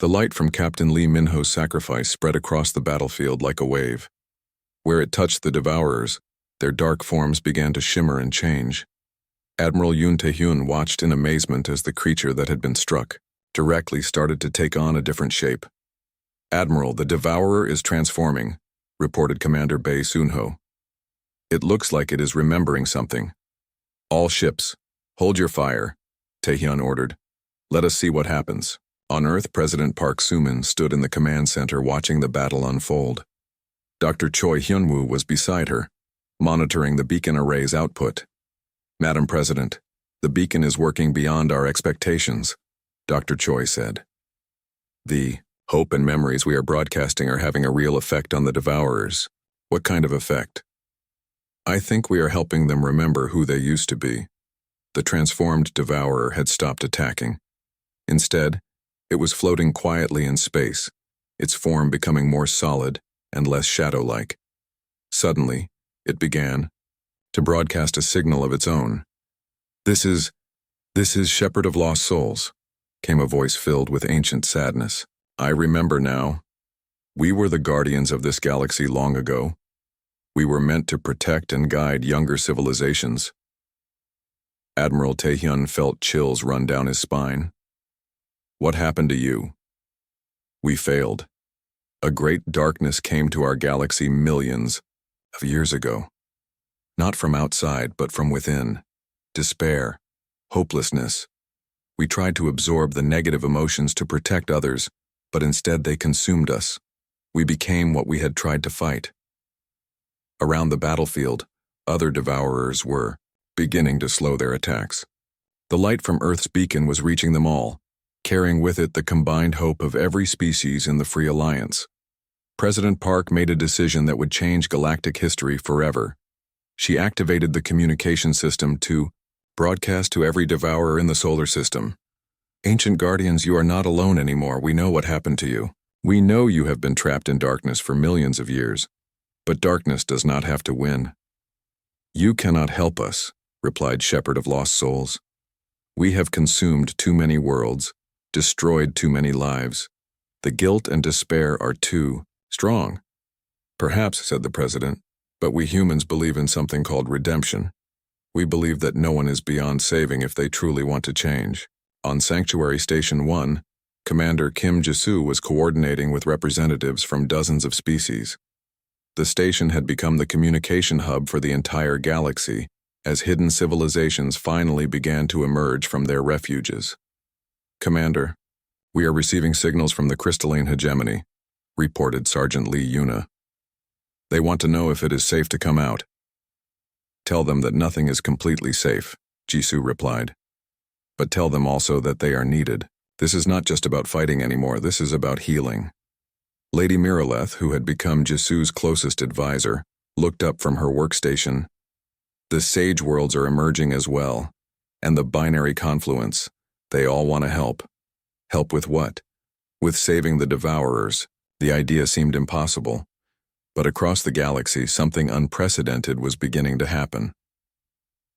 The light from Captain Lee Minho's sacrifice spread across the battlefield like a wave. Where it touched the Devourers, their dark forms began to shimmer and change. Admiral Yoon Tae-hyun watched in amazement as the creature that had been struck directly started to take on a different shape. "Admiral, the Devourer is transforming," reported Commander Bae Soon-ho. "It looks like it is remembering something. All ships, hold your fire," Tae-hyun ordered. "Let us see what happens." On Earth, President Park Soo-min stood in the command center watching the battle unfold. Dr. Choi Hyun-woo was beside her, monitoring the beacon array's output. "Madam President, the beacon is working beyond our expectations," Dr. Choi said. "The hope and memories we are broadcasting are having a real effect on the Devourers." "What kind of effect?" "I think we are helping them remember who they used to be." The transformed Devourer had stopped attacking. Instead, it was floating quietly in space, its form becoming more solid and less shadow-like. Suddenly, it began to broadcast a signal of its own. This is Shepherd of Lost Souls," came a voice filled with ancient sadness. "I remember now. We were the guardians of this galaxy long ago. We were meant to protect and guide younger civilizations." Admiral Tae-hyun felt chills run down his spine. "What happened to you?" "We failed. A great darkness came to our galaxy millions of years ago. Not from outside, but from within. Despair, hopelessness. We tried to absorb the negative emotions to protect others, but instead they consumed us. We became what we had tried to fight." Around the battlefield, other Devourers were beginning to slow their attacks. The light from Earth's beacon was reaching them all, carrying with it the combined hope of every species in the Free Alliance. President Park made a decision that would change galactic history forever. She activated the communication system to broadcast to every Devourer in the solar system. "Ancient Guardians, you are not alone anymore. We know what happened to you. We know you have been trapped in darkness for millions of years. But darkness does not have to win." "You cannot help us," replied Shepherd of Lost Souls. "We have consumed too many worlds, destroyed too many lives. The guilt and despair are too strong." "Perhaps," said the president, "but we humans believe in something called redemption. We believe that no one is beyond saving if they truly want to change." On Sanctuary Station 1, Commander Kim Ji-soo was coordinating with representatives from dozens of species. The station had become the communication hub for the entire galaxy, as hidden civilizations finally began to emerge from their refuges. "Commander, we are receiving signals from the crystalline hegemony," reported Sergeant Lee Yuna. "They want to know if it is safe to come out." "Tell them that nothing is completely safe," Jisoo replied. "But tell them also that they are needed. This is not just about fighting anymore, this is about healing." Lady Miraleth, who had become Jisoo's closest advisor, looked up from her workstation. "The Sage Worlds are emerging as well, and the binary confluence. They all want to help." "Help with what?" "With saving the Devourers." The idea seemed impossible. But across the galaxy, something unprecedented was beginning to happen.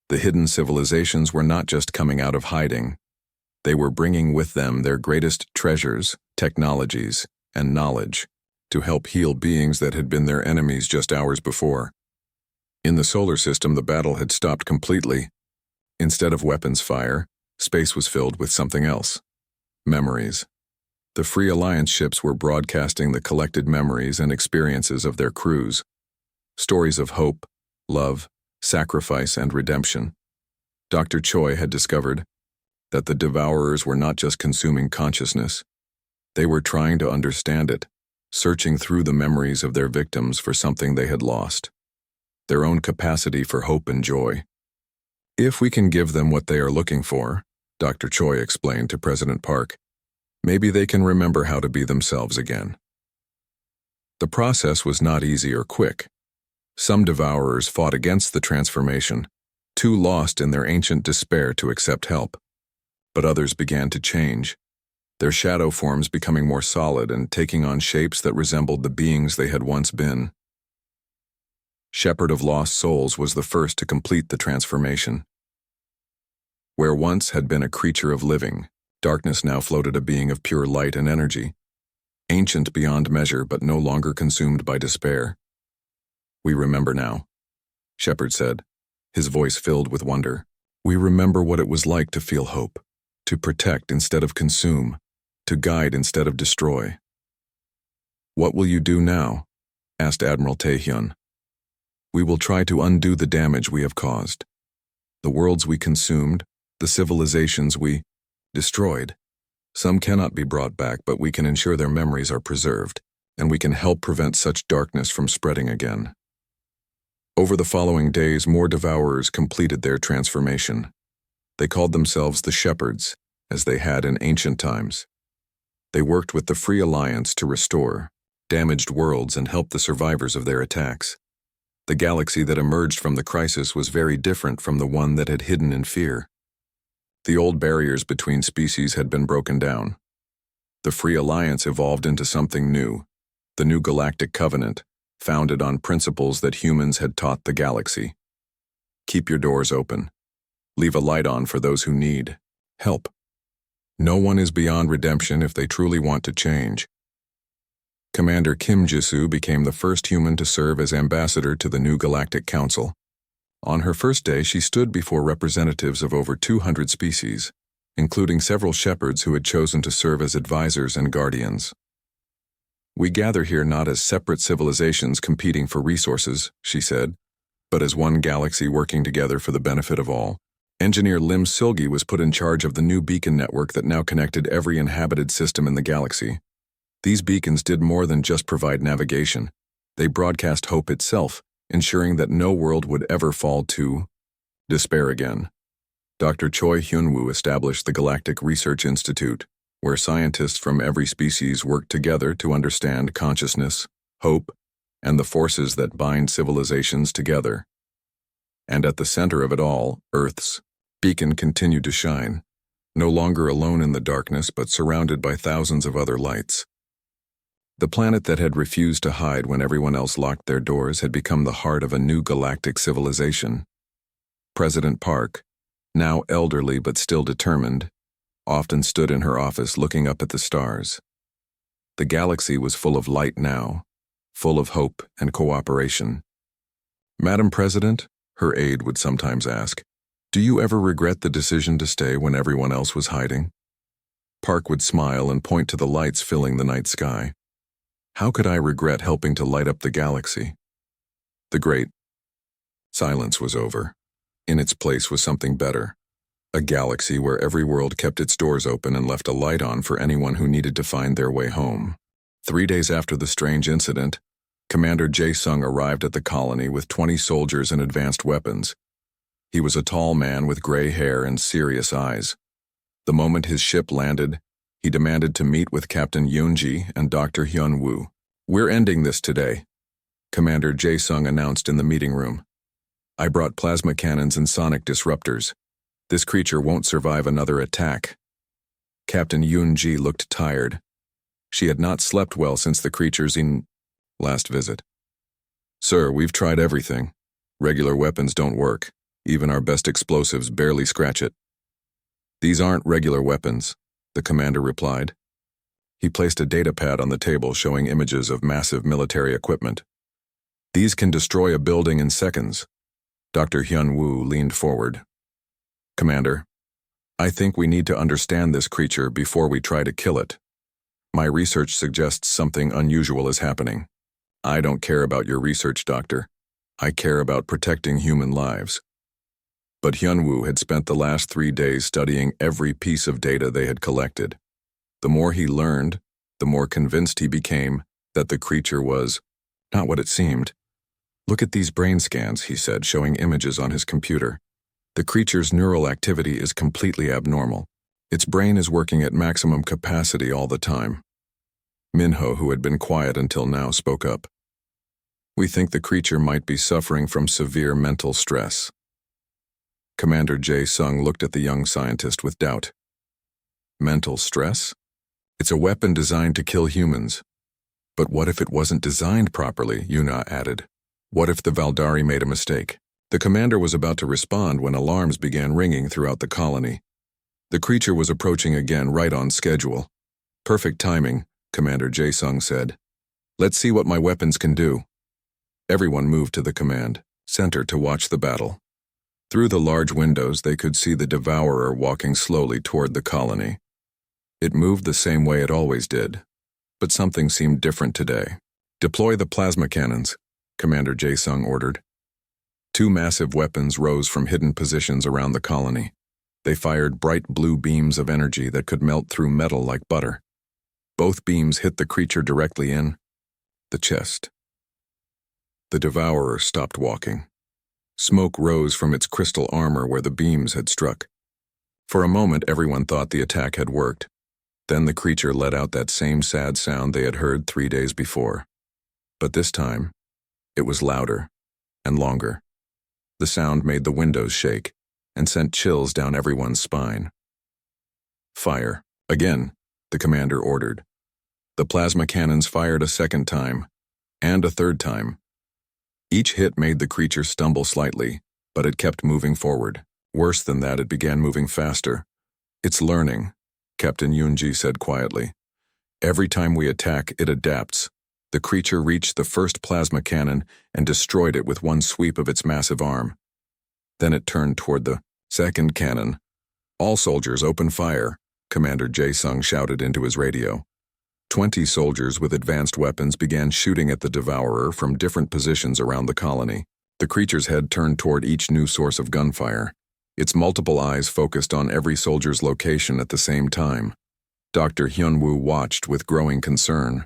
The hidden civilizations were not just coming out of hiding. They were bringing with them their greatest treasures, technologies, and knowledge to help heal beings that had been their enemies just hours before. In the solar system, the battle had stopped completely. Instead of weapons fire, space was filled with something else. Memories. The Free Alliance ships were broadcasting the collected memories and experiences of their crews. Stories of hope, love, sacrifice, and redemption. Dr. Choi had discovered that the Devourers were not just consuming consciousness. They were trying to understand it, searching through the memories of their victims for something they had lost. Their own capacity for hope and joy. "If we can give them what they are looking for," Dr. Choi explained to President Park, "maybe they can remember how to be themselves again." The process was not easy or quick. Some Devourers fought against the transformation, too lost in their ancient despair to accept help. But others began to change, their shadow forms becoming more solid and taking on shapes that resembled the beings they had once been. Shepherd of Lost Souls was the first to complete the transformation. Where once had been a creature of living, Darkness now floated a being of pure light and energy, ancient beyond measure but no longer consumed by despair. "We remember now," Shepard said, his voice filled with wonder. "We remember what it was like to feel hope, to protect instead of consume, to guide instead of destroy." "What will you do now?" asked Admiral Taehyun. "We will try to undo the damage we have caused. The worlds we consumed, the civilizations we destroyed. Some cannot be brought back, but we can ensure their memories are preserved, and we can help prevent such darkness from spreading again." Over the following days, more devourers completed their transformation. They called themselves the Shepherds, as they had in ancient times. They worked with the Free Alliance to restore damaged worlds and help the survivors of their attacks. The galaxy that emerged from the crisis was very different from the one that had hidden in fear. The old barriers between species had been broken down. The Free Alliance evolved into something new, the New Galactic Covenant, founded on principles that humans had taught the galaxy. Keep your doors open. Leave a light on for those who need help. No one is beyond redemption if they truly want to change. Commander Kim Jisoo became the first human to serve as ambassador to the New Galactic Council. On her first day, she stood before representatives of over 200 species, including several shepherds who had chosen to serve as advisors and guardians. "We gather here not as separate civilizations competing for resources," she said, "but as one galaxy working together for the benefit of all." Engineer Lim Silgi was put in charge of the new beacon network that now connected every inhabited system in the galaxy. These beacons did more than just provide navigation. They broadcast hope itself, ensuring that no world would ever fall to despair again. Dr. Choi Hyun-woo established the Galactic Research Institute, where scientists from every species worked together to understand consciousness, hope, and the forces that bind civilizations together. And at the center of it all, Earth's beacon continued to shine, no longer alone in the darkness but surrounded by thousands of other lights. The planet that had refused to hide when everyone else locked their doors had become the heart of a new galactic civilization. President Park, now elderly but still determined, often stood in her office looking up at the stars. The galaxy was full of light now, full of hope and cooperation. "Madam President," her aide would sometimes ask, "do you ever regret the decision to stay when everyone else was hiding?" Park would smile and point to the lights filling the night sky. "How could I regret helping to light up the galaxy?" The great silence was over. In its place was something better. A galaxy where every world kept its doors open and left a light on for anyone who needed to find their way home. 3 days after the strange incident, Commander Jae-sung arrived at the colony with 20 soldiers and advanced weapons. He was a tall man with gray hair and serious eyes. The moment his ship landed, he demanded to meet with Captain Yoon-ji and Dr. Hyun-woo. "We're ending this today," Commander Jae-sung announced in the meeting room. "I brought plasma cannons and sonic disruptors. This creature won't survive another attack." Captain Yoon-ji looked tired. She had not slept well since the creature's last visit. "Sir, we've tried everything. Regular weapons don't work. Even our best explosives barely scratch it." "These aren't regular weapons," the commander replied. He placed a data pad on the table showing images of massive military equipment. "These can destroy a building in seconds." Dr. Hyun-woo leaned forward. "Commander, I think we need to understand this creature before we try to kill it. My research suggests something unusual is happening. I don't care about your research, Doctor. I care about protecting human lives." But Hyun-woo had spent the last 3 days studying every piece of data they had collected. The more he learned, the more convinced he became that the creature was not what it seemed. "Look at these brain scans," he said, showing images on his computer. "The creature's neural activity is completely abnormal. Its brain is working at maximum capacity all the time." Minho, who had been quiet until now, spoke up. "We think the creature might be suffering from severe mental stress." Commander Jae-sung looked at the young scientist with doubt. "Mental stress? It's a weapon designed to kill humans." "But what if it wasn't designed properly?" Yuna added. "What if the Valdari made a mistake?" The commander was about to respond when alarms began ringing throughout the colony. The creature was approaching again, right on schedule. Perfect timing, Commander Jae-sung said. Let's see what my weapons can do. Everyone moved to the command center to watch the battle. Through the large windows, they could see the devourer walking slowly toward the colony. It moved the same way it always did, but something seemed different today. Deploy the plasma cannons, Commander Jae-sung ordered. Two massive weapons rose from hidden positions around the colony. They fired bright blue beams of energy that could melt through metal like butter. Both beams hit the creature directly in the chest. The devourer stopped walking. Smoke rose from its crystal armor where the beams had struck. For a moment, everyone thought the attack had worked. Then the creature let out that same sad sound they had heard 3 days before. But this time, it was louder and longer. The sound made the windows shake and sent chills down everyone's spine. Fire. Again, the commander ordered. The plasma cannons fired a second time, and a third time. Each hit made the creature stumble slightly, but it kept moving forward. Worse than that, it began moving faster. It's learning, Captain Yoonji said quietly. Every time we attack, it adapts. The creature reached the first plasma cannon and destroyed it with one sweep of its massive arm. Then it turned toward the second cannon. All soldiers open fire, Commander Jae-sung shouted into his radio. 20 soldiers with advanced weapons began shooting at the devourer from different positions around the colony. The creature's head turned toward each new source of gunfire. Its multiple eyes focused on every soldier's location at the same time. Dr. Hyunwoo watched with growing concern.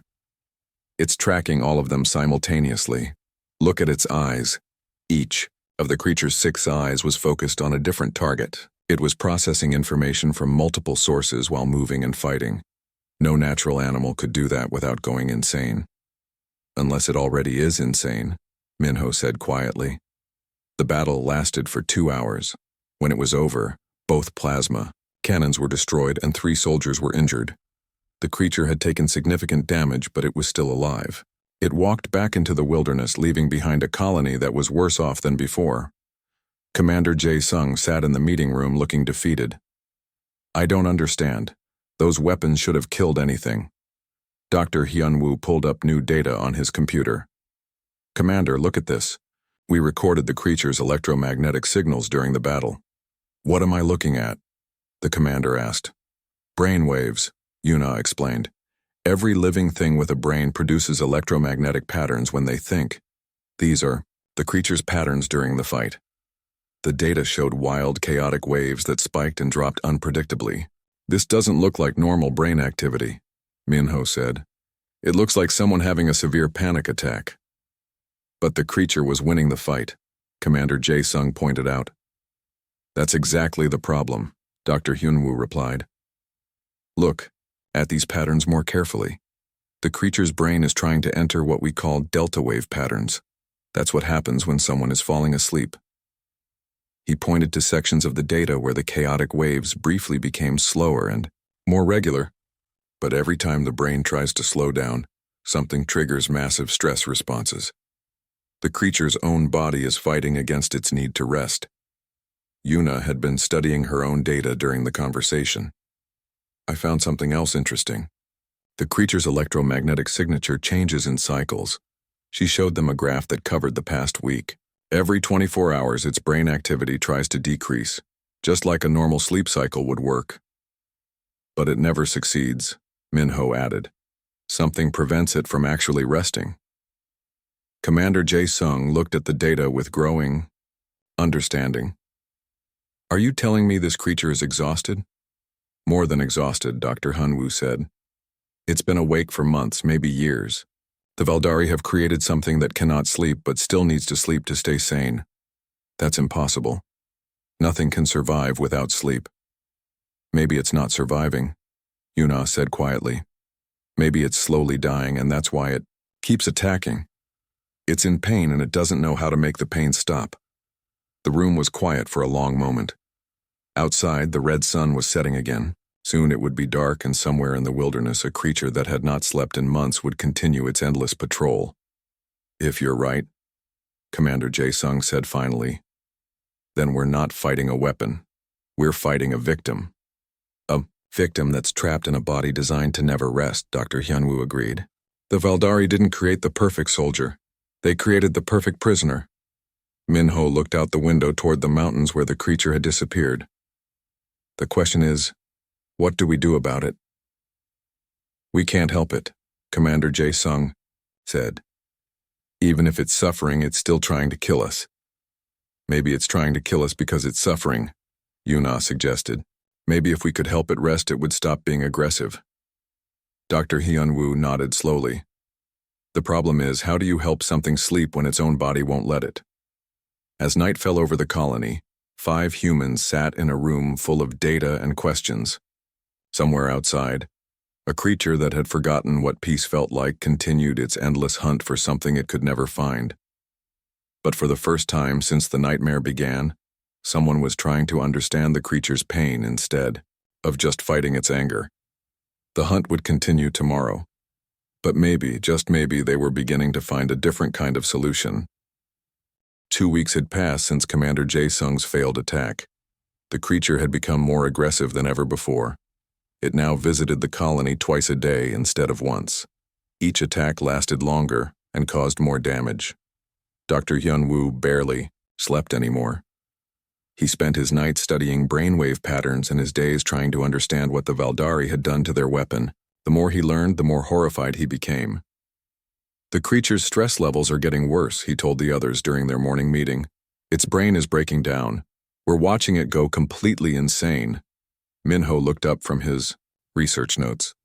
It's tracking all of them simultaneously. Look at its eyes. Each of the creature's 6 eyes was focused on a different target. It was processing information from multiple sources while moving and fighting. No natural animal could do that without going insane. Unless it already is insane, Minho said quietly. The battle lasted for 2 hours. When it was over, both plasma cannons were destroyed and 3 soldiers were injured. The creature had taken significant damage, but it was still alive. It walked back into the wilderness, leaving behind a colony that was worse off than before. Commander Jae-sung sat in the meeting room looking defeated. I don't understand. Those weapons should have killed anything. Dr. Hyunwoo pulled up new data on his computer. Commander, look at this. We recorded the creature's electromagnetic signals during the battle. What am I looking at? The commander asked. Brain waves, Yuna explained. Every living thing with a brain produces electromagnetic patterns when they think. These are the creature's patterns during the fight. The data showed wild, chaotic waves that spiked and dropped unpredictably. This doesn't look like normal brain activity, Minho said. It looks like someone having a severe panic attack. But the creature was winning the fight, Commander Jae-sung pointed out. That's exactly the problem, Dr. Hyunwoo replied. Look at these patterns more carefully. The creature's brain is trying to enter what we call delta wave patterns. That's what happens when someone is falling asleep. He pointed to sections of the data where the chaotic waves briefly became slower and more regular. But every time the brain tries to slow down, something triggers massive stress responses. The creature's own body is fighting against its need to rest. Yuna had been studying her own data during the conversation. I found something else interesting. The creature's electromagnetic signature changes in cycles. She showed them a graph that covered the past week. Every 24 hours, its brain activity tries to decrease, just like a normal sleep cycle would work. But it never succeeds, Minho added. Something prevents it from actually resting. Commander Jae-sung looked at the data with growing understanding. Are you telling me this creature is exhausted? More than exhausted, Dr. Hyunwoo said. It's been awake for months, maybe years. The Veldari have created something that cannot sleep but still needs to sleep to stay sane. That's impossible. Nothing can survive without sleep. Maybe it's not surviving, Yuna said quietly. Maybe it's slowly dying and that's why it keeps attacking. It's in pain and it doesn't know how to make the pain stop. The room was quiet for a long moment. Outside, the red sun was setting again. Soon it would be dark and somewhere in the wilderness a creature that had not slept in months would continue its endless patrol. If you're right, Commander Jae-sung said finally, then we're not fighting a weapon. We're fighting a victim. Victim that's trapped in a body designed to never rest, Dr. Hyunwoo agreed. The Valdari didn't create the perfect soldier. They created the perfect prisoner. Minho looked out the window toward the mountains where the creature had disappeared. The question is, what do we do about it? We can't help it, Commander Jae-sung said. Even if it's suffering, it's still trying to kill us. Maybe it's trying to kill us because it's suffering, Yuna suggested. Maybe if we could help it rest, it would stop being aggressive. Dr. Hyunwoo nodded slowly. The problem is, how do you help something sleep when its own body won't let it? As night fell over the colony, 5 humans sat in a room full of data and questions. Somewhere outside, a creature that had forgotten what peace felt like continued its endless hunt for something it could never find. But for the first time since the nightmare began, someone was trying to understand the creature's pain instead of just fighting its anger. The hunt would continue tomorrow, but maybe, just maybe, they were beginning to find a different kind of solution. 2 weeks had passed since Commander Jae-sung's failed attack. The creature had become more aggressive than ever before. It now visited the colony twice a day instead of once. Each attack lasted longer and caused more damage. Dr. Hyunwoo barely slept anymore. He spent his nights studying brainwave patterns and his days trying to understand what the Valdari had done to their weapon. The more he learned, the more horrified he became. The creature's stress levels are getting worse, he told the others during their morning meeting. Its brain is breaking down. We're watching it go completely insane. Minho looked up from his research notes.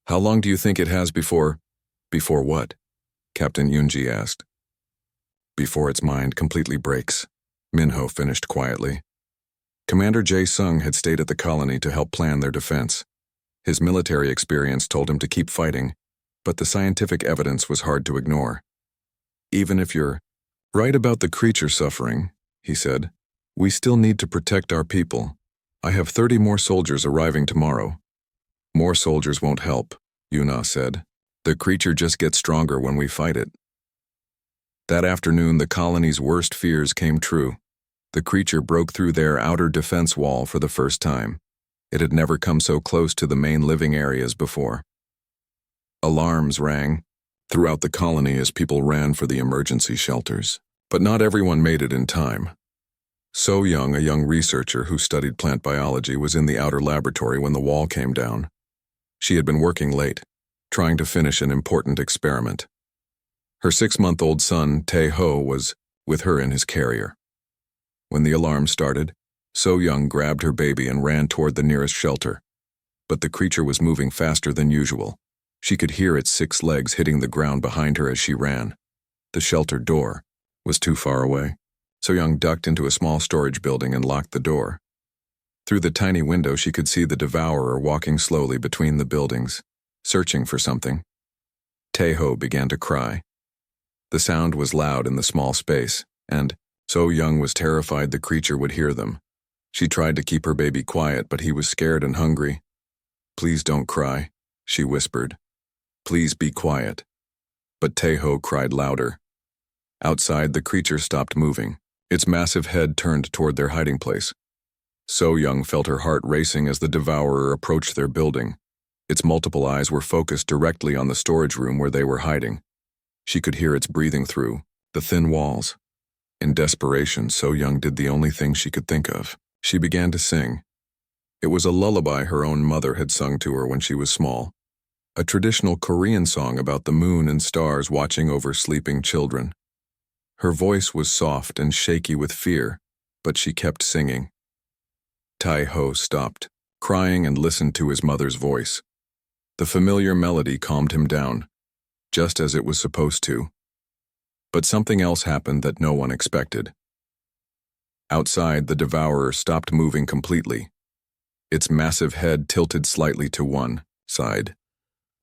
How long do you think it has before what? Captain Yoonji asked. Before its mind completely breaks, Minho finished quietly. Commander Jae-sung had stayed at the colony to help plan their defense. His military experience told him to keep fighting, but the scientific evidence was hard to ignore. Even if you're right about the creature suffering, he said, we still need to protect our people. I have 30 more soldiers arriving tomorrow. More soldiers won't help, Yuna said. The creature just gets stronger when we fight it. That afternoon, the colony's worst fears came true. The creature broke through their outer defense wall for the first time. It had never come so close to the main living areas before. Alarms rang throughout the colony as people ran for the emergency shelters. But not everyone made it in time. So Young, a young researcher who studied plant biology, was in the outer laboratory when the wall came down. She had been working late, trying to finish an important experiment. Her 6-month-old son, Tae-ho, was with her in his carrier. When the alarm started, So Young grabbed her baby and ran toward the nearest shelter. But the creature was moving faster than usual. She could hear its 6 legs hitting the ground behind her as she ran. The shelter door was too far away. So Young ducked into a small storage building and locked the door. Through the tiny window, she could see the devourer walking slowly between the buildings, searching for something. Tae-ho began to cry. The sound was loud in the small space, and So Young was terrified the creature would hear them. She tried to keep her baby quiet, but he was scared and hungry. Please don't cry, she whispered. Please be quiet. But Tae-ho cried louder. Outside, the creature stopped moving. Its massive head turned toward their hiding place. So Young felt her heart racing as the devourer approached their building. Its multiple eyes were focused directly on the storage room where they were hiding. She could hear its breathing through the thin walls. In desperation, So Young did the only thing she could think of. She began to sing. It was a lullaby her own mother had sung to her when she was small. A traditional Korean song about the moon and stars watching over sleeping children. Her voice was soft and shaky with fear, but she kept singing. Tae-ho stopped, crying, and listened to his mother's voice. The familiar melody calmed him down, just as it was supposed to. But something else happened that no one expected. Outside, the devourer stopped moving completely. Its massive head tilted slightly to one side,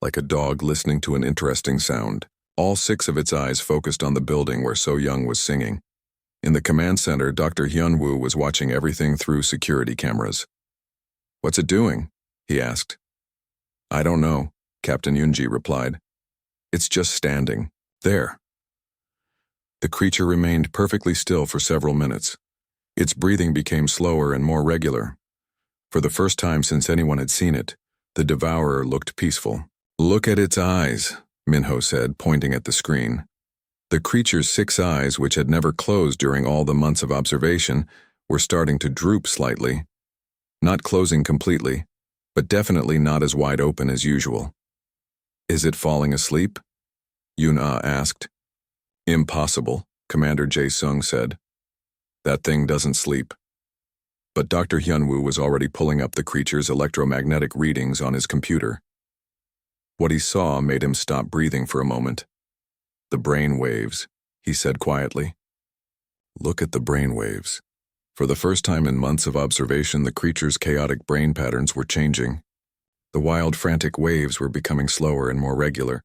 like a dog listening to an interesting sound. All 6 of its eyes focused on the building where So Young was singing. In the command center, Dr. Hyunwoo was watching everything through security cameras. What's it doing? He asked. I don't know, Captain Yoonji replied. It's just standing there. The creature remained perfectly still for several minutes. Its breathing became slower and more regular. For the first time since anyone had seen it, the devourer looked peaceful. "Look at its eyes," Minho said, pointing at the screen. The creature's 6 eyes, which had never closed during all the months of observation, were starting to droop slightly. Not closing completely, but definitely not as wide open as usual. "Is it falling asleep?" Yun-Ah asked. "Impossible," Commander Jae-sung said. "That thing doesn't sleep." But Dr. Hyunwoo was already pulling up the creature's electromagnetic readings on his computer. What he saw made him stop breathing for a moment. "The brain waves," he said quietly. "Look at the brain waves." For the first time in months of observation, the creature's chaotic brain patterns were changing. The wild, frantic waves were becoming slower and more regular.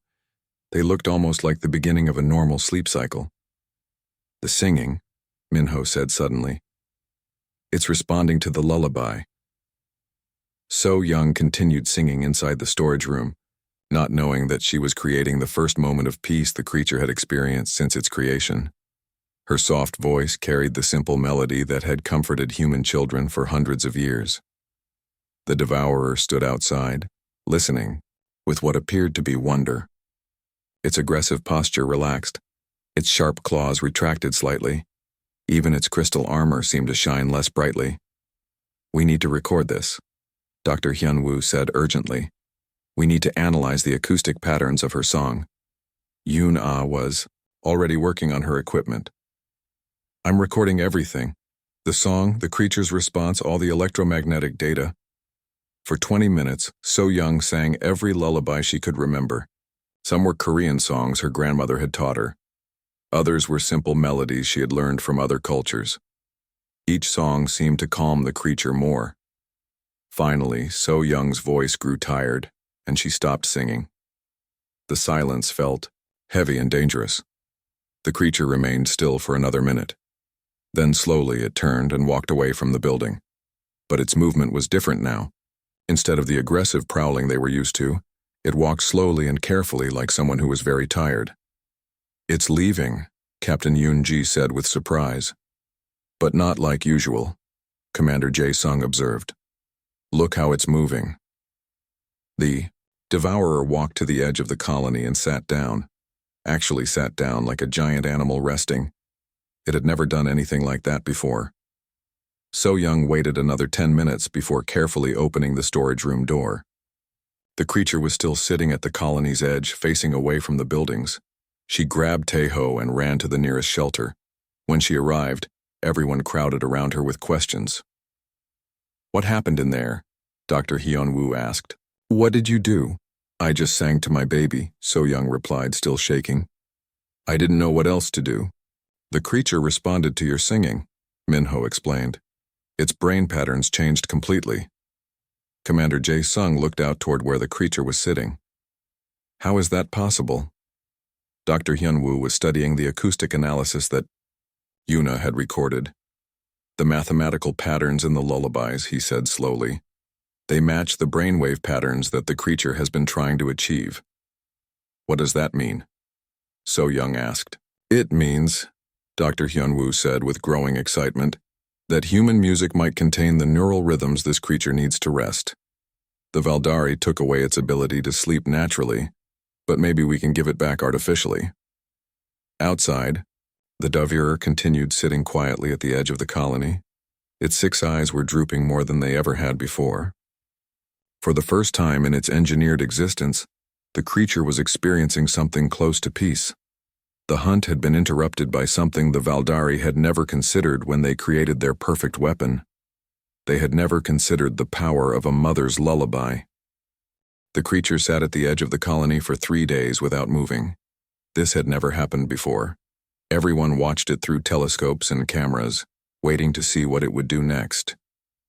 They looked almost like the beginning of a normal sleep cycle. "The singing," Minho said suddenly. "It's responding to the lullaby." So Young continued singing inside the storage room, not knowing that she was creating the first moment of peace the creature had experienced since its creation. Her soft voice carried the simple melody that had comforted human children for hundreds of years. The devourer stood outside, listening, with what appeared to be wonder. Its aggressive posture relaxed, its sharp claws retracted slightly. Even its crystal armor seemed to shine less brightly. "We need to record this," Dr. Hyunwoo said urgently. "We need to analyze the acoustic patterns of her song." Yun-Ah was already working on her equipment. "I'm recording everything. The song, the creature's response, all the electromagnetic data." For 20 minutes, So Young sang every lullaby she could remember. Some were Korean songs her grandmother had taught her. Others were simple melodies she had learned from other cultures. Each song seemed to calm the creature more. Finally, So Young's voice grew tired, and she stopped singing. The silence felt heavy and dangerous. The creature remained still for another minute. Then slowly it turned and walked away from the building. But its movement was different now. Instead of the aggressive prowling they were used to, it walked slowly and carefully like someone who was very tired. "It's leaving," Captain Yoon-ji said with surprise. "But not like usual," Commander Jae-sung observed. "Look how it's moving." The devourer walked to the edge of the colony and sat down. Actually sat down like a giant animal resting. It had never done anything like that before. So Young waited another 10 minutes before carefully opening the storage room door. The creature was still sitting at the colony's edge, facing away from the buildings. She grabbed Taeho and ran to the nearest shelter. When she arrived, everyone crowded around her with questions. "What happened in there?" Dr. Hyunwoo asked. "What did you do?" "I just sang to my baby," So Young replied, still shaking. "I didn't know what else to do." "The creature responded to your singing," Minho explained. "Its brain patterns changed completely." Commander Jae-sung looked out toward where the creature was sitting. "How is that possible?" Dr. Hyunwoo was studying the acoustic analysis that Yuna had recorded. "The mathematical patterns in the lullabies," he said slowly. "They match the brainwave patterns that the creature has been trying to achieve." "What does that mean?" So Young asked. "It means," Dr. Hyunwoo said with growing excitement, "that human music might contain the neural rhythms this creature needs to rest. The Valdari took away its ability to sleep naturally, but maybe we can give it back artificially." Outside, the devourer continued sitting quietly at the edge of the colony. Its 6 eyes were drooping more than they ever had before. For the first time in its engineered existence, the creature was experiencing something close to peace. The hunt had been interrupted by something the Valdari had never considered when they created their perfect weapon. They had never considered the power of a mother's lullaby. The creature sat at the edge of the colony for 3 days without moving. This had never happened before. Everyone watched it through telescopes and cameras, waiting to see what it would do next.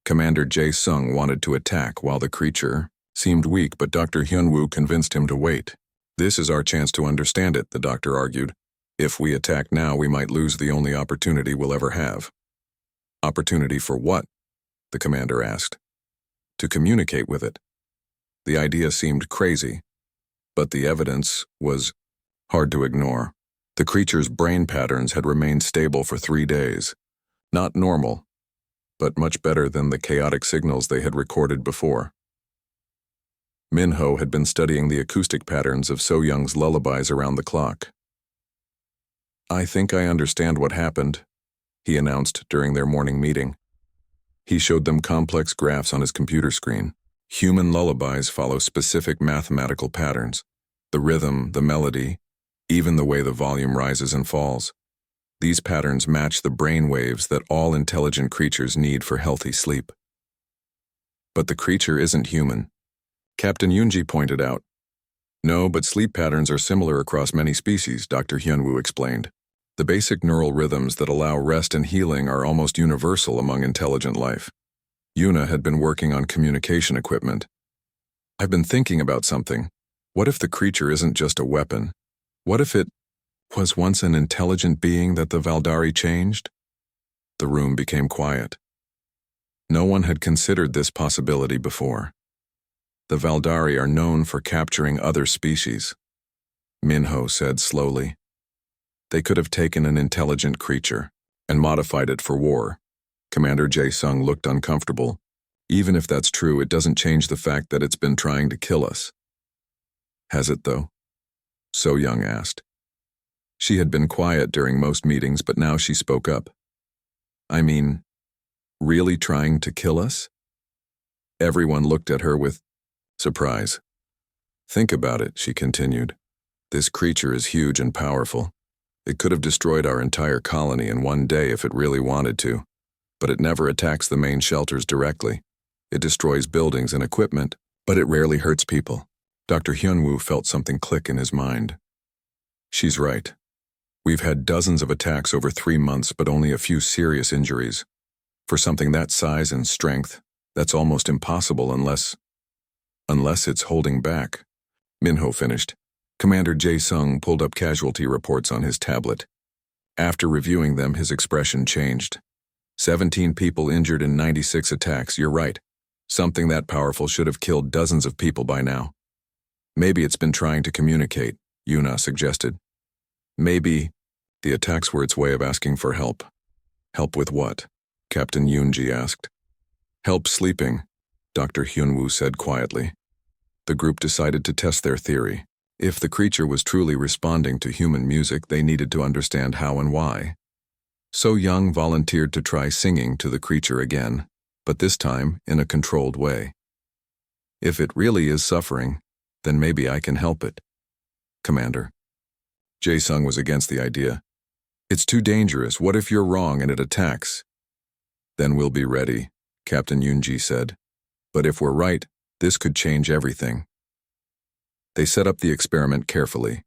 Commander Jae-sung wanted to attack while the creature seemed weak, but Dr. Hyunwoo convinced him to wait. "This is our chance to understand it," the doctor argued. "If we attack now, we might lose the only opportunity we'll ever have." "Opportunity for what?" the commander asked. "To communicate with it." The idea seemed crazy, but the evidence was hard to ignore. The creature's brain patterns had remained stable for 3 days. Not normal, but much better than the chaotic signals they had recorded before. Minho had been studying the acoustic patterns of So Young's lullabies around the clock. "I think I understand what happened," he announced during their morning meeting. He showed them complex graphs on his computer screen. Human lullabies follow specific mathematical patterns. The rhythm, the melody, even the way the volume rises and falls. These patterns match the brain waves that all intelligent creatures need for healthy sleep. But the creature isn't human, Captain Yunji pointed out. "No, but sleep patterns are similar across many species," Dr. Hyunwoo explained. "The basic neural rhythms that allow rest and healing are almost universal among intelligent life." Yuna had been working on communication equipment. "I've been thinking about something. What if the creature isn't just a weapon? What if it was once an intelligent being that the Valdari changed?" The room became quiet. No one had considered this possibility before. The Valdari are known for capturing other species, Minho said slowly. They could have taken an intelligent creature and modified it for war. Commander Jae-sung looked uncomfortable. "Even if that's true, it doesn't change the fact that it's been trying to kill us." "Has it, though?" So Young asked. She had been quiet during most meetings, but now she spoke up. "I mean, really trying to kill us?" Everyone looked at her with surprise. "Think about it," she continued. "This creature is huge and powerful. It could have destroyed our entire colony in one day if it really wanted to, but it never attacks the main shelters directly. It destroys buildings and equipment, but it rarely hurts people." Dr. Hyunwoo felt something click in his mind. "She's right. We've had dozens of attacks over 3 months, but only a few serious injuries. For something that size and strength, that's almost impossible unless it's holding back." Minho finished. Commander Jae-sung pulled up casualty reports on his tablet. After reviewing them, his expression changed. 17 people injured in 96 attacks, you're right. Something that powerful should have killed dozens of people by now. "Maybe it's been trying to communicate," Yuna suggested. "Maybe the attacks were its way of asking for help." "Help with what?" Captain Yoonji asked. "Help sleeping," Dr. Hyunwoo said quietly. The group decided to test their theory. If the creature was truly responding to human music, they needed to understand how and why. So Young volunteered to try singing to the creature again, but this time in a controlled way. "If it really is suffering, then maybe I can help it, Commander." Jae-sung was against the idea. "It's too dangerous. What if you're wrong and it attacks?" "Then we'll be ready," Captain Yoonji said. "But if we're right, this could change everything." They set up the experiment carefully.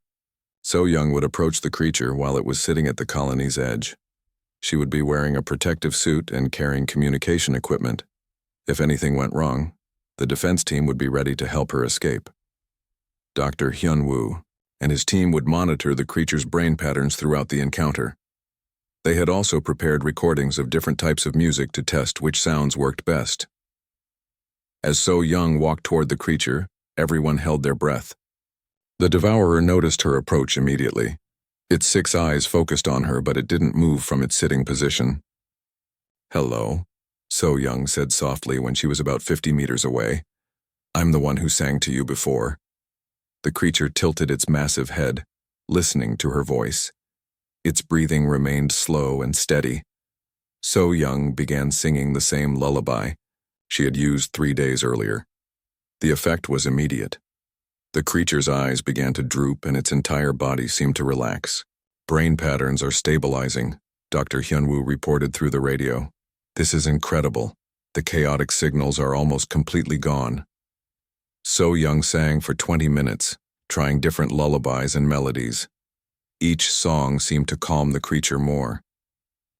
So Young would approach the creature while it was sitting at the colony's edge. She would be wearing a protective suit and carrying communication equipment. If anything went wrong, the defense team would be ready to help her escape. Dr. Hyunwoo and his team would monitor the creature's brain patterns throughout the encounter. They had also prepared recordings of different types of music to test which sounds worked best. As So Young walked toward the creature, everyone held their breath. The devourer noticed her approach immediately. Its 6 eyes focused on her, but it didn't move from its sitting position. "Hello," So Young said softly when she was about 50 meters away. "I'm the one who sang to you before." The creature tilted its massive head, listening to her voice. Its breathing remained slow and steady. So Young began singing the same lullaby she had used 3 days earlier. The effect was immediate. The creature's eyes began to droop and its entire body seemed to relax. "Brain patterns are stabilizing," Dr. Hyunwoo reported through the radio. "This is incredible. The chaotic signals are almost completely gone." So Young sang for 20 minutes, trying different lullabies and melodies. Each song seemed to calm the creature more.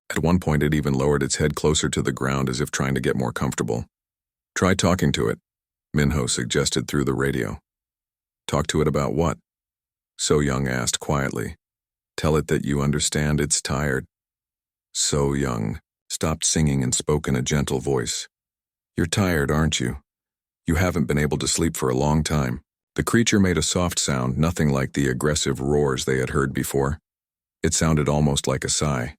At one point it even lowered its head closer to the ground as if trying to get more comfortable. "Try talking to it," Minho suggested through the radio. "Talk to it about what?" So Young asked quietly. "Tell it that you understand it's tired." So Young stopped singing and spoke in a gentle voice. "You're tired, aren't you? You haven't been able to sleep for a long time." The creature made a soft sound, nothing like the aggressive roars they had heard before. It sounded almost like a sigh.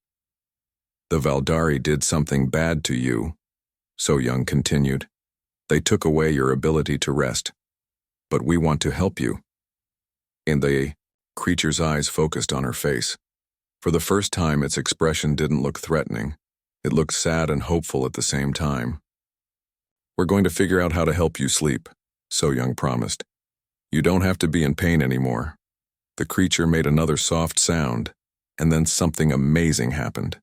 "The Valdari did something bad to you," So Young continued. They took away your ability to rest. But we want to help you. And the creature's eyes focused on her face. For the first time, its expression didn't look threatening. It looked sad and hopeful at the same time. We're going to figure out how to help you sleep, So Young promised. You don't have to be in pain anymore. The creature made another soft sound, and then something amazing happened.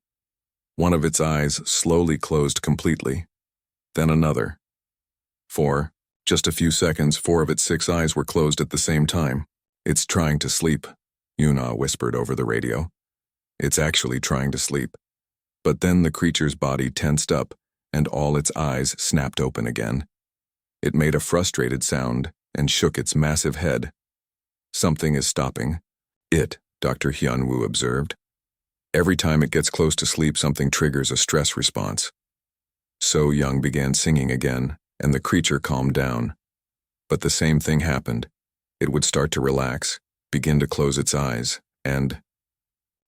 One of its eyes slowly closed completely. Then another. For just a few seconds, 4 of its 6 eyes were closed at the same time. It's trying to sleep, Yuna whispered over the radio. It's actually trying to sleep. But then the creature's body tensed up, and all its eyes snapped open again. It made a frustrated sound and shook its massive head. Something is stopping it, Dr. Hyunwoo observed. Every time it gets close to sleep, something triggers a stress response. So Young began singing again, and the creature calmed down. But the same thing happened. It would start to relax, begin to close its eyes, and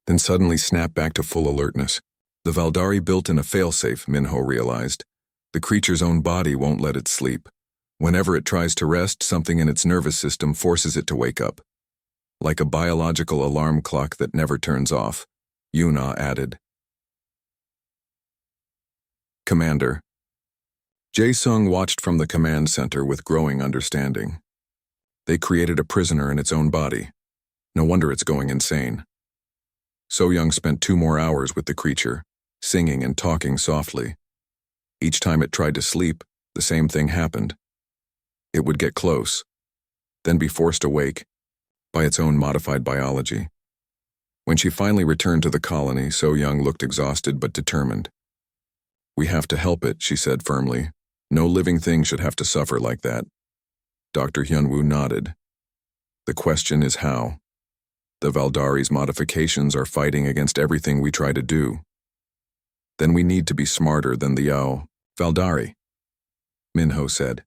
then suddenly snap back to full alertness. The Valdari built in a failsafe, Minho realized. The creature's own body won't let it sleep. Whenever it tries to rest, something in its nervous system forces it to wake up. Like a biological alarm clock that never turns off, Yuna added. Commander. Jae-sung watched from the command center with growing understanding. They created a prisoner in its own body. No wonder it's going insane. So Young spent 2 more hours with the creature, singing and talking softly. Each time it tried to sleep, the same thing happened. It would get close, then be forced awake by its own modified biology. When she finally returned to the colony, So Young looked exhausted but determined. We have to help it, she said firmly. No living thing should have to suffer like that. Dr. Hyunwoo nodded. The question is how. The Valdari's modifications are fighting against everything we try to do. Then we need to be smarter than the Valdari, Minho said.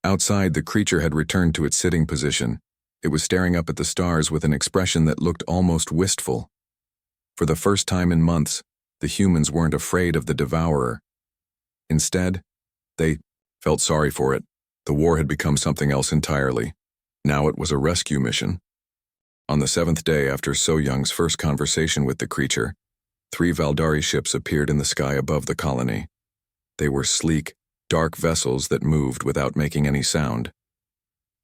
Outside, the creature had returned to its sitting position. It was staring up at the stars with an expression that looked almost wistful. For the first time in months, the humans weren't afraid of the devourer. Instead, they felt sorry for it. The war had become something else entirely. Now it was a rescue mission. On the 7th day after So Young's first conversation with the creature, 3 Valdari ships appeared in the sky above the colony. They were sleek, dark vessels that moved without making any sound.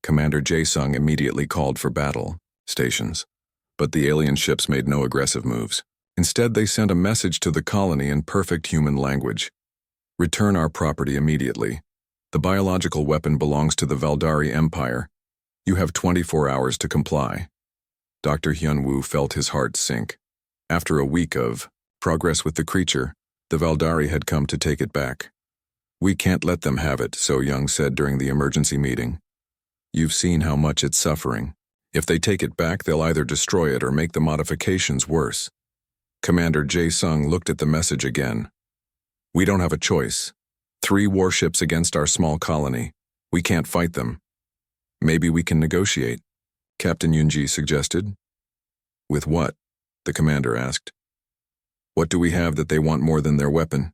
Commander Jae-sung immediately called for battle stations, but the alien ships made no aggressive moves. Instead, they sent a message to the colony in perfect human language. Return our property immediately. The biological weapon belongs to the Valdari Empire. You have 24 hours to comply. Dr. Hyunwoo felt his heart sink. After a week of progress with the creature, the Valdari had come to take it back. We can't let them have it, So Young said during the emergency meeting. You've seen how much it's suffering. If they take it back, they'll either destroy it or make the modifications worse. Commander Jae-sung looked at the message again. We don't have a choice. 3 warships against our small colony. We can't fight them. Maybe we can negotiate, Captain Yoonji suggested. With what? The commander asked. What do we have that they want more than their weapon?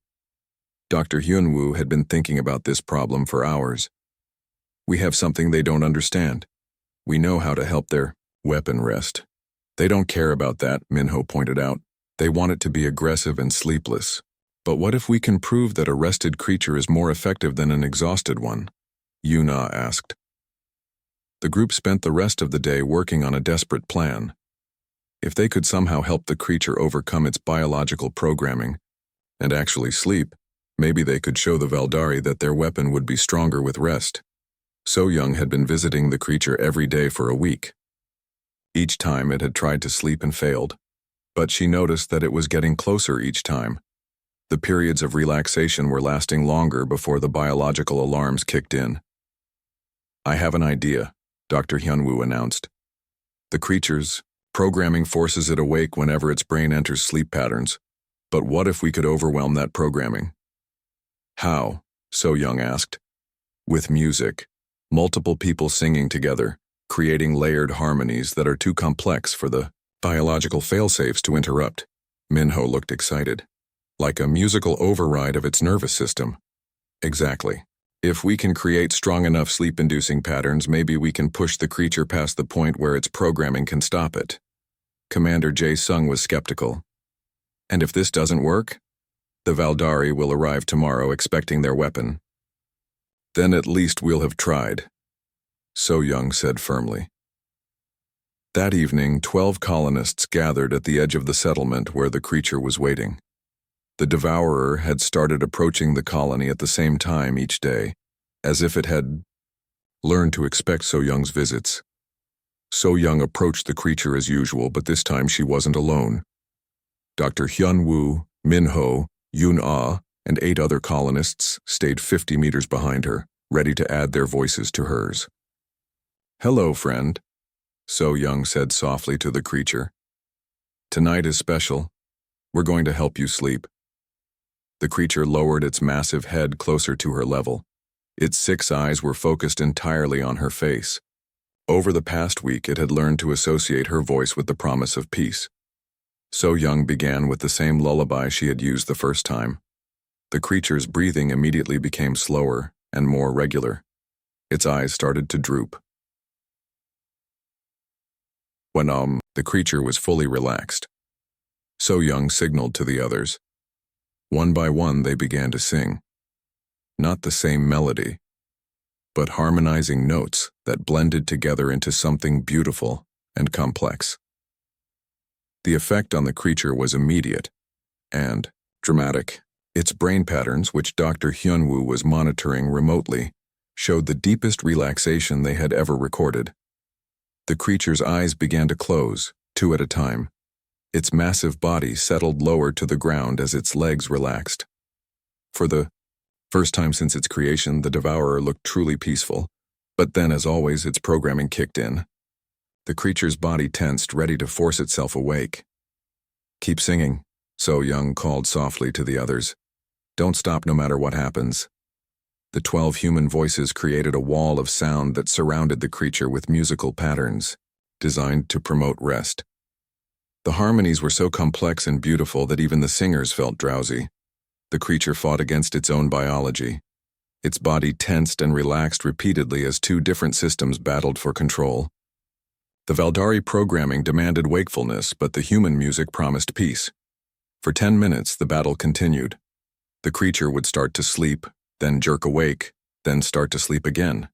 Dr. Hyunwoo had been thinking about this problem for hours. We have something they don't understand. We know how to help their weapon rest. They don't care about that, Minho pointed out. They want it to be aggressive and sleepless. But what if we can prove that a rested creature is more effective than an exhausted one? Yuna asked. The group spent the rest of the day working on a desperate plan. If they could somehow help the creature overcome its biological programming and actually sleep, maybe they could show the Valdari that their weapon would be stronger with rest. So Young had been visiting the creature every day for a week. Each time it had tried to sleep and failed, but she noticed that it was getting closer each time. The periods of relaxation were lasting longer before the biological alarms kicked in. I have an idea, Dr. Hyunwoo announced. The creature's programming forces it awake whenever its brain enters sleep patterns. But what if we could overwhelm that programming? How? So Young asked. With music. Multiple people singing together, creating layered harmonies that are too complex for the biological failsafes to interrupt. Minho looked excited. like a musical override of its nervous system. Exactly. If we can create strong enough sleep-inducing patterns, maybe we can push the creature past the point where its programming can stop it. Commander Jae-sung was skeptical. And if this doesn't work, the Valdari will arrive tomorrow expecting their weapon. Then at least we'll have tried, So-young said firmly. That evening, 12 colonists gathered at the edge of the settlement where the creature was waiting. The devourer had started approaching the colony at the same time each day, as if it had learned to expect So-young's visits. So-young approached the creature as usual, but this time she wasn't alone. Dr. Hyun-woo, Min-ho, Yoon-ah, and 8 other colonists stayed 50 meters behind her, ready to add their voices to hers. "Hello, friend," So-young said softly to the creature. "Tonight is special. We're going to help you sleep." The creature lowered its massive head closer to her level. Its 6 eyes were focused entirely on her face. Over the past week, it had learned to associate her voice with the promise of peace. So-young began with the same lullaby she had used the first time. The creature's breathing immediately became slower and more regular. Its eyes started to droop. When the creature was fully relaxed, So-young signaled to the others. One by one they began to sing. Not the same melody, but harmonizing notes that blended together into something beautiful and complex. The effect on the creature was immediate and dramatic. Its brain patterns, which Dr. Hyun-woo was monitoring remotely, showed the deepest relaxation they had ever recorded. The creature's eyes began to close, 2 at a time. Its massive body settled lower to the ground as its legs relaxed. For the first time since its creation, the devourer looked truly peaceful, but then, as always, its programming kicked in. The creature's body tensed, ready to force itself awake. "Keep singing," So-young called softly to the others. "Don't stop no matter what happens." The 12 human voices created a wall of sound that surrounded the creature with musical patterns, designed to promote rest. The harmonies were so complex and beautiful that even the singers felt drowsy. The creature fought against its own biology. Its body tensed and relaxed repeatedly as 2 different systems battled for control. The Valdari programming demanded wakefulness, but the human music promised peace. For 10 minutes, the battle continued. The creature would start to sleep, then jerk awake, then start to sleep again.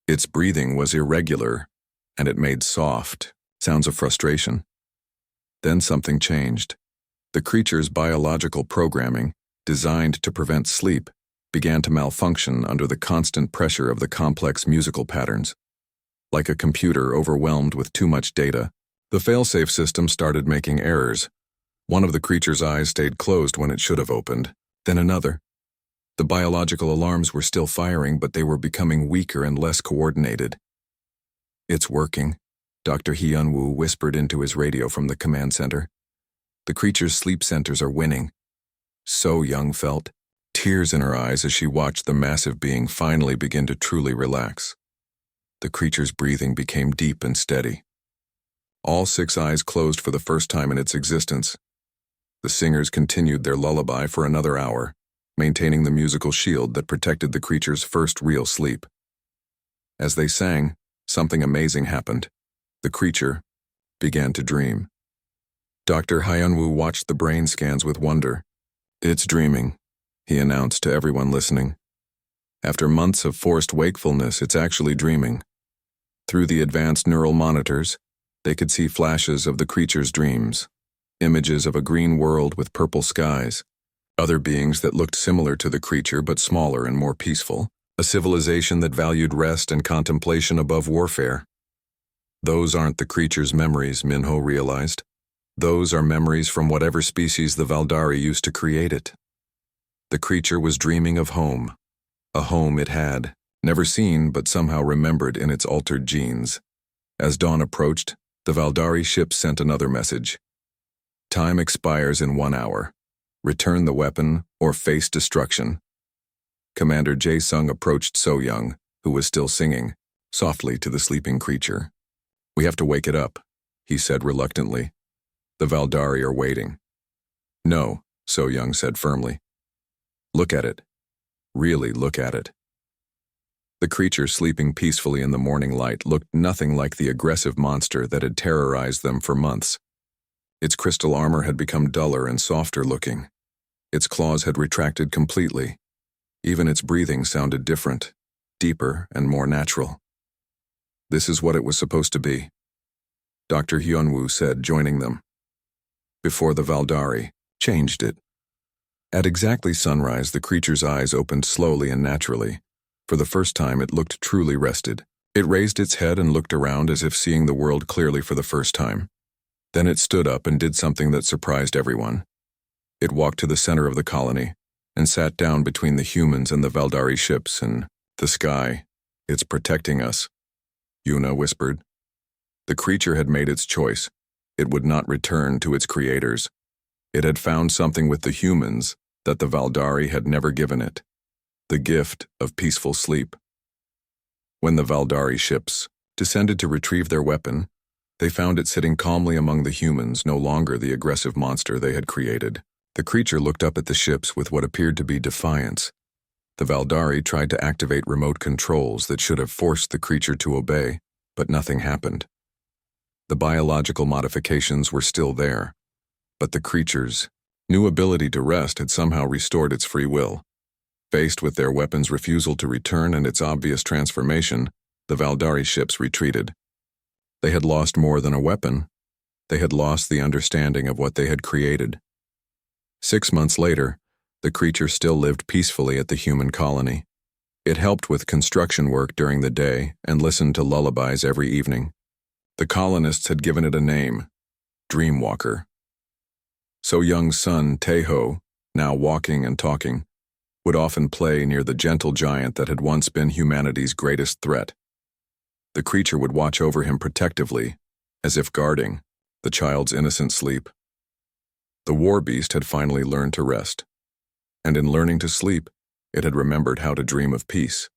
Its breathing was irregular, and it made soft sounds of frustration. Then something changed. The creature's biological programming, designed to prevent sleep, began to malfunction under the constant pressure of the complex musical patterns. Like a computer overwhelmed with too much data, the failsafe system started making errors. One of the creature's eyes stayed closed when it should have opened, then another. The biological alarms were still firing, but they were becoming weaker and less coordinated. "It's working," Dr. Hyun-woo whispered into his radio from the command center. "The creature's sleep centers are winning." So-young felt tears in her eyes as she watched the massive being finally begin to truly relax. The creature's breathing became deep and steady. All 6 eyes closed for the first time in its existence. The singers continued their lullaby for another hour, maintaining the musical shield that protected the creature's first real sleep. As they sang, something amazing happened. The creature began to dream. Dr. Hyun-woo watched the brain scans with wonder. "It's dreaming," he announced to everyone listening. "After months of forced wakefulness, it's actually dreaming." Through the advanced neural monitors, they could see flashes of the creature's dreams, images of a green world with purple skies, other beings that looked similar to the creature but smaller and more peaceful, a civilization that valued rest and contemplation above warfare. Those aren't the creature's memories, Minho realized. Those are memories from whatever species the Valdari used to create it. The creature was dreaming of home, a home it had, never seen but somehow remembered in its altered genes. As dawn approached, the Valdari ship sent another message. "Time expires in 1 hour. Return the weapon or face destruction." Commander Jae-sung approached So-young, who was still singing, softly to the sleeping creature. "We have to wake it up," he said reluctantly. "The Valdari are waiting." "No," So Young said firmly. Look at it. Really look at it. The creature sleeping peacefully in the morning light looked nothing like the aggressive monster that had terrorized them for months. Its crystal armor had become duller and softer looking. Its claws had retracted completely. Even its breathing sounded different, deeper and more natural. This is what it was supposed to be, Dr. Hyunwoo said, joining them. Before the Valdari changed it. At exactly sunrise, the creature's eyes opened slowly and naturally. For the first time, it looked truly rested. It raised its head and looked around as if seeing the world clearly for the first time. Then it stood up and did something that surprised everyone. It walked to the center of the colony and sat down between the humans and the Valdari ships and the sky. It's protecting us, Yuna whispered. The creature had made its choice. It would not return to its creators. It had found something with the humans that the Valdari had never given it. The gift of peaceful sleep. When the Valdari ships descended to retrieve their weapon, they found it sitting calmly among the humans, no longer the aggressive monster they had created. The creature looked up at the ships with what appeared to be defiance. The Valdari tried to activate remote controls that should have forced the creature to obey, but nothing happened. The biological modifications were still there, but the creature's new ability to rest had somehow restored its free will. Faced with their weapon's refusal to return and its obvious transformation, the Valdari ships retreated. They had lost more than a weapon. They had lost the understanding of what they had created. 6 months later, the creature still lived peacefully at the human colony. It helped with construction work during the day and listened to lullabies every evening. The colonists had given it a name, Dreamwalker. So Young's son, Taeho, now walking and talking, would often play near the gentle giant that had once been humanity's greatest threat. The creature would watch over him protectively, as if guarding the child's innocent sleep. The war beast had finally learned to rest, and in learning to sleep, it had remembered how to dream of peace.